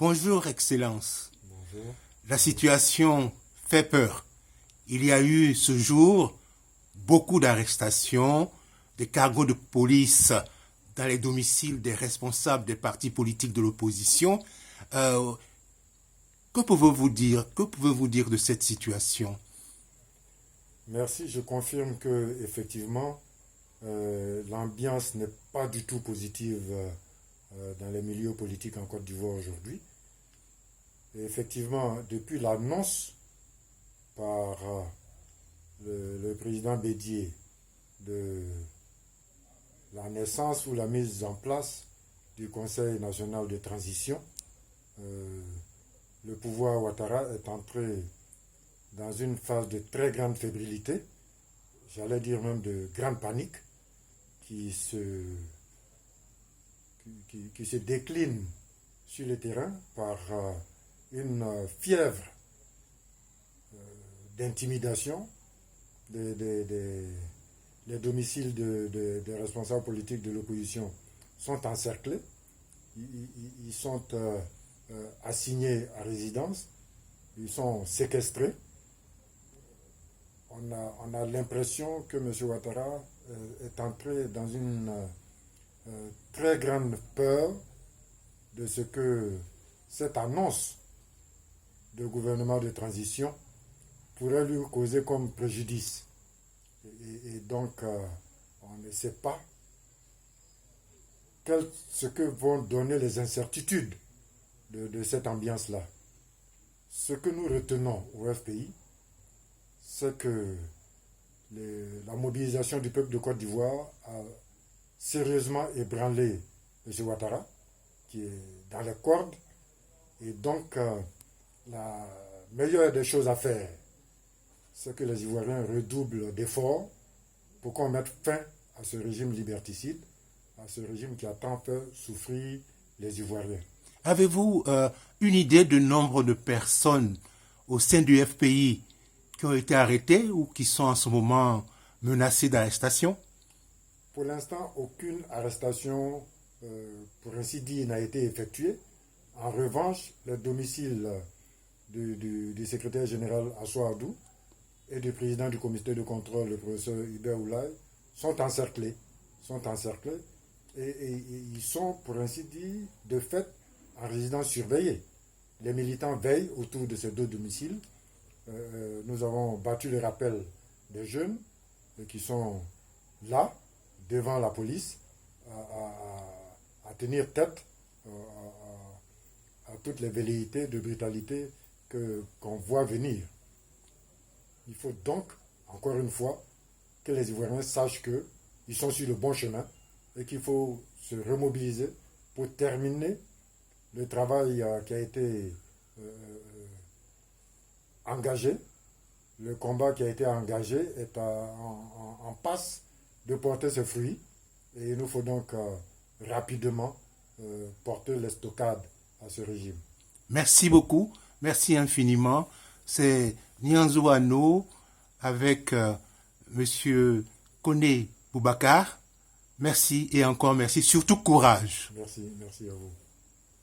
Bonjour, Excellence. Bonjour. La situation fait peur. Il y a eu ce jour beaucoup d'arrestations, des cargos de police dans les domiciles des responsables des partis politiques de l'opposition. Euh, que pouvez-vous dire? Que pouvez-vous dire de cette situation? Merci, je confirme que effectivement l'ambiance n'est pas du tout positive dans les milieux politiques en Côte d'Ivoire aujourd'hui. Et effectivement, depuis l'annonce par le président Bédié de la naissance ou la mise en place du Conseil national de transition, le pouvoir Ouattara est entré dans une phase de très grande fébrilité, j'allais dire même de grande panique, qui se décline sur le terrain par une fièvre d'intimidation les domiciles des responsables politiques de l'opposition sont encerclés, ils sont assignés à résidence, ils sont séquestrés. On a l'impression que M. Ouattara est entré dans une très grande peur de ce que cette annonce de gouvernement de transition pourrait lui causer comme préjudice. Et donc, on ne sait pas ce que vont donner les incertitudes de cette ambiance-là. Ce que nous retenons au FPI, c'est que la mobilisation du peuple de Côte d'Ivoire a sérieusement ébranlé M. Ouattara, qui est dans les cordes. Et donc, la meilleure des choses à faire, c'est que les Ivoiriens redoublent d'efforts pour qu'on mette fin à ce régime liberticide, à ce régime qui a tant fait souffrir les Ivoiriens. Avez-vous une idée du nombre de personnes au sein du FPI qui ont été arrêtées ou qui sont en ce moment menacées d'arrestation? Pour l'instant, aucune arrestation, pour ainsi dire, n'a été effectuée. En revanche, le domicile du secrétaire général Assouadou et du président du comité de contrôle, le professeur Hubert Oulay, sont encerclés. Et ils sont, pour ainsi dire, de fait, en résidence surveillée. Les militants veillent autour de ces deux domiciles. Nous avons battu le rappel des jeunes qui sont là, devant la police, à tenir tête à toutes les velléités de brutalité qu'on voit venir. Il faut donc, encore une fois, que les Ivoiriens sachent qu'ils sont sur le bon chemin et qu'il faut se remobiliser pour terminer le travail qui a été engagé. Le combat qui a été engagé est en passe de porter ses fruits et il nous faut donc rapidement porter l'estocade à ce régime. Merci beaucoup, merci infiniment. C'est Nianzou Ano avec M. Koné Boubacar. Merci et encore merci, surtout courage. Merci à vous.